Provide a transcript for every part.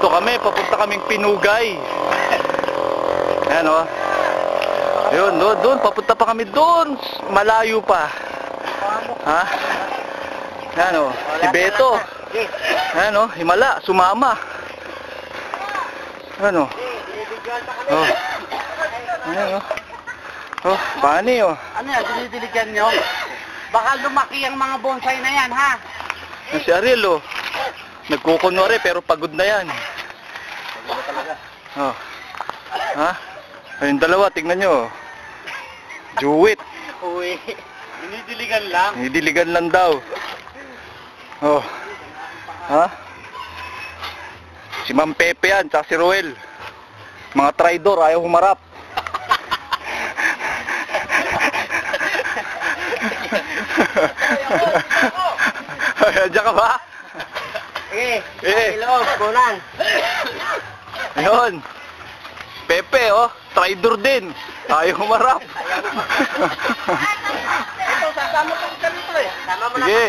Dito kami, papunta kaming Pinugay. Ayan o. Yun, doon, papunta pa kami doon. Malayo pa. Ha? Ayan o, si Beto. Ayan o, himala, sumama. Ayan o. Oh. Ayan o. Oh, pani o. Ano yan, dinidiligan nyo? Baka lumaki ang mga bonsai na yan, ha? Si Ariel o. Nagkukunwari pero pagod na yan. Pagod na talaga. Oh. Ha? Ayun dalawa, tingnan nyo. Juwit. Uy, dinidiligan lang. Diligan lang daw. Oh. Ha? Si Ma'am Pepe yan, tsaka si Roel. Mga traidor, ayaw humarap. Ayan, dyan ka ba? Ilog, kunan. Ayun. Pepe, oh. Traidor din. Ayaw humarap. Ito, sasama ko ka dito eh. Sama mo na. Sige.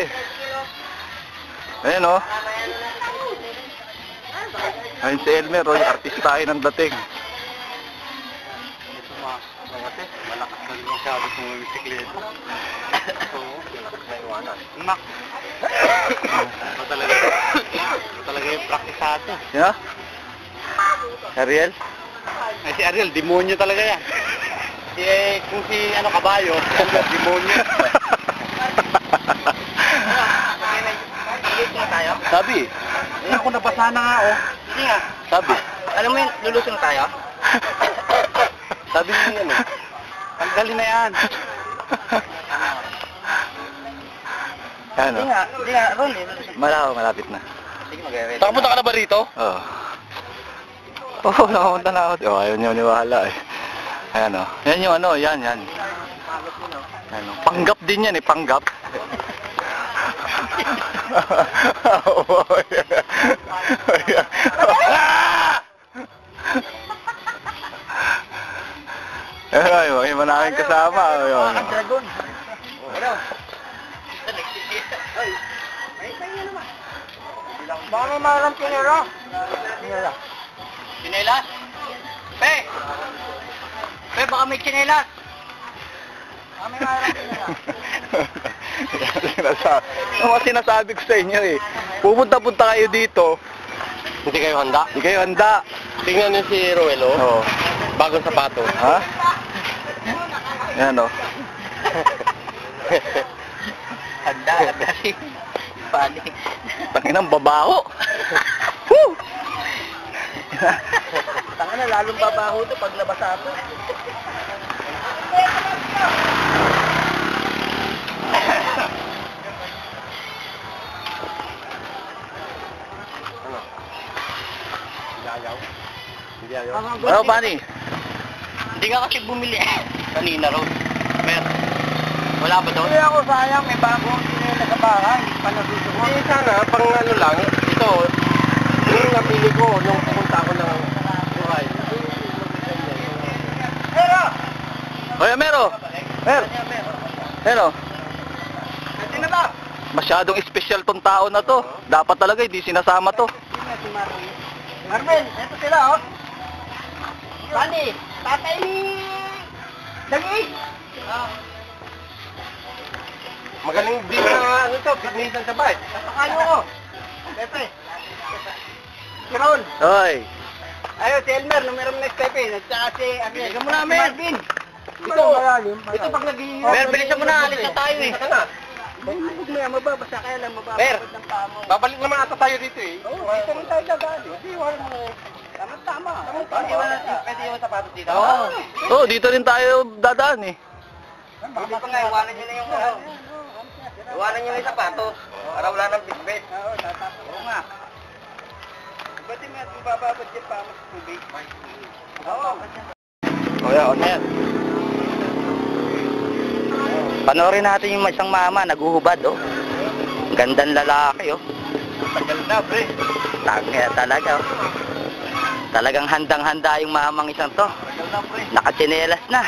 Ayan, oh. Ayun si Elmer, oh. Yung artistahin ng dating. Malakas na rin masyado kung may bisikleta. So, malakas na iwanan. Mak. Ito talaga yung praktisado. Yeah? Ariel? Ay, si Ariel, demonyo talaga yan. Kung si kabayo, demonyo. Sabi. Ako nabasa na nga, oh. Hindi nga. Sabi. Alam mo yun, lulusong tayo? Sabi niya yan, eh. Tanggalin na yan. Ano? Hindi nga, Ron, Malapit na. Sige, mag-ready. Nakapunta ka na ba rito? Oo. Oo, nakapunta na ako. Oh, ayaw niyo niwala eh. Ayan o. Yan yung ano, yan. Yan o. Panggap din yan eh, panggap. Ay, iba na aking kasama. Ang dragon. Ano? Baka may malam kinera. Chinelas? Pe! Pe, baka may chinelas. Baka may malam kinera. Ano sinasabi ko sa inyo eh. Pupunta-punta kayo dito. Hindi kayo handa? Hindi kayo handa. Tingnan niyo si Ruelo. Oo. Bagong sapato. Ha? Yan o. Handa si panik. Tanginang babaho. Woo! Tanga na, lalong babaho ito pag nabasa ito. Ano? Hindi ayaw? Ano, Pani? Hindi ka kasi bumili. Kanina raw. Pero, wala ba doon? Hindi ako sayang, may bagong sinila sa bahay. Hindi pa nasusuko. Hindi sana, pang ano lang. Ito, yung napili ko nung pumunta ako ng buhay. Pero! Oye, Mero! Mero! Ito na ba? Masyadong espesyal tong tao na to. Dapat talaga hindi sinasama to. Si Marvin. Marvin, eto sila oh. Bani, tatay ni Dagig. Magaling din na ano to, fitnessan sa bahay. Kapakayo ko. Pepe. Si Ron. Oy! Ayo, si Elmer, numero next Pepe. Nagtsaka si Bigyan mo namin. Marvin. Ito pag naging... Mer, bilisan mo na, alis na tayo eh. Huwag mo yan, mababasa kaya lang mababasa ng paa mo. Babalik naman ata tayo dito eh. Oo, dito rin tayo dadaan. Hindi, wala mo. Tama. Pwede yung sapatos dito? Oo, dito rin tayo dadaan eh. Hindi pa nga, iwanan nyo na yung iwanan nyo na yung sapatos. Para wala ng bitbit. Oo, tatapos. Oo nga. Ba't yung mga bababad dyan pa mas tubig? Oo. O yan, yan. Panoorin natin yung isang mama, naguhubad, oh. Gandang lalaki, oh. Tagal na, pre. Tangya talaga, oh. Talagang handang-handa yung mamang isang to. Tagal na, pre. Nakatsinelas na.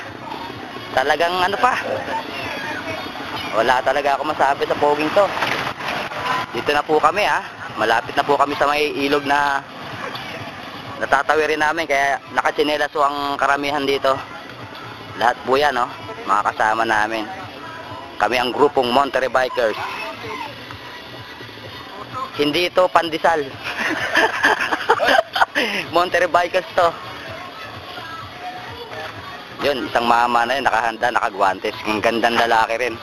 Talagang ano pa. Wala talaga ako masabi sa poging to. Dito na po kami, ah. Malapit na po kami sa may ilog na natatawirin namin kaya nakatsinelas po ang karamihan dito. Lahat po yan, no? Mga kasama namin. Kami ang grupong Monterey Bikers. Hindi ito pandesal. Monterey Bikers to. Yun, isang mama na yun, nakahanda, nakagwantes. Ang gandang lalaki rin.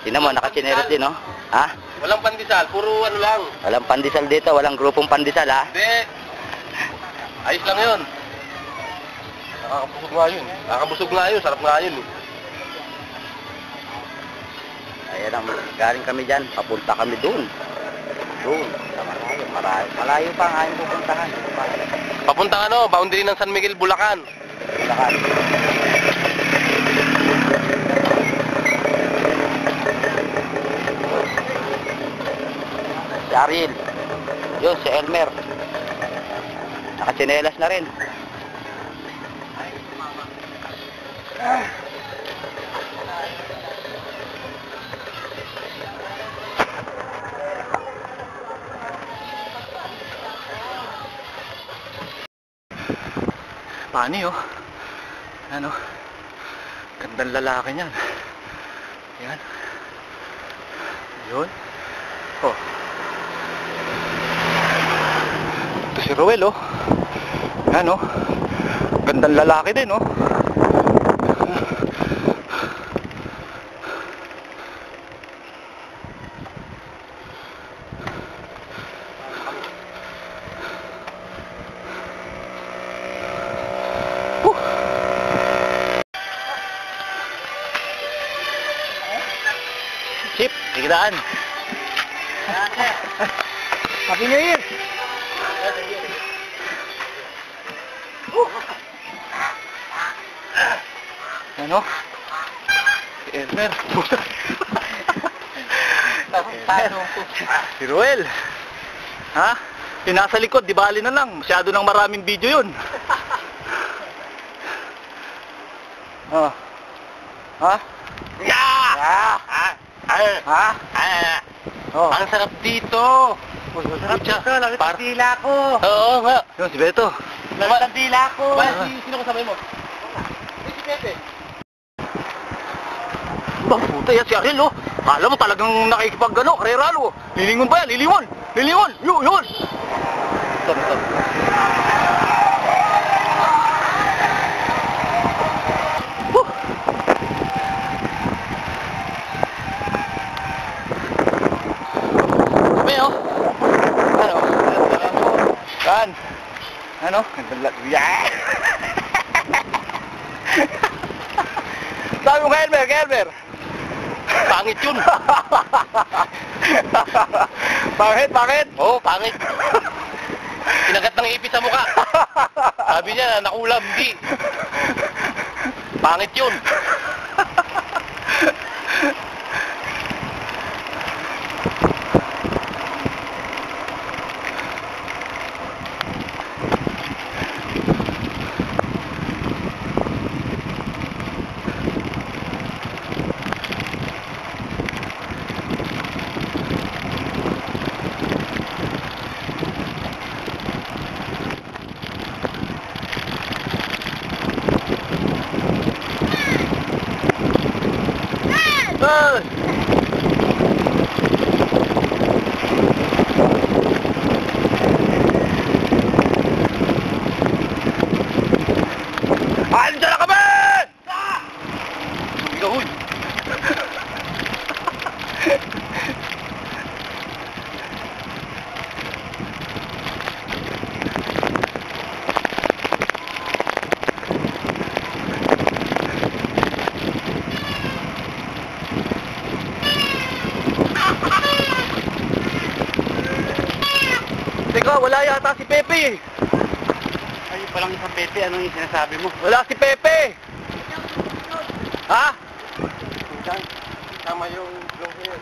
Tingnan mo, nakatsinelas din, no? Ha? Walang pandesal, puro ano lang. Walang pandesal dito, walang grupong pandesal, ha? Hindi. Ayos lang yun. Nakakabusog nga yun. Nakakabusog nga yun, sarap nga yun. Ayan ang galing kami dyan, papunta kami doon. Doon, sa malayo. Malayo pa ang ayaw pupuntahan. Papuntang ano, boundary ng San Miguel, Bulacan. Bulacan. Si Ariel. Yun, si Elmer. Nakatsinelas na rin. Pani, oh. Ano? Gandang lalaki niyan. Yan. Yun. Oh. Ito si Roel, oh. Yan, oh. Gandang lalaki din, oh. Chip, kikidaan. Happy New Year! Ano? Si Elmer. Si Ruel. Ha? Yung nasa likod, di bali na lang. Masyado ng maraming video yun. Oh. Ha? Yeah! Ha? Oh. Ang sarap dito. Sarap dito, langit ang dila ko. Oo nga. Yun, si Beto. Langit ang dila ko. Sino kasabay mo? Si Pepe. Bang puta yan si Ariel, oh. Alam mo talagang nakikipag-ano, kareralo. Lilingon ba yan? Lilingon! Lilingon! Yun! Ito. Sabi, oh. Ano? Saan? Ano? Yeah! Sabi mo kay Elmer. Pangit yun. Bakit? Oo, pangit. Kinagat ng ipis sa mukha. Sabi niya, nakulam, hindi. Pangit yun. Andiyan na kami! Ikaw, huy. Teka, wala yata si Pepe eh. Ayun palang isang Pepe, anong yung sinasabi mo? Wala si Pepe! Ha? Tama yung long hair.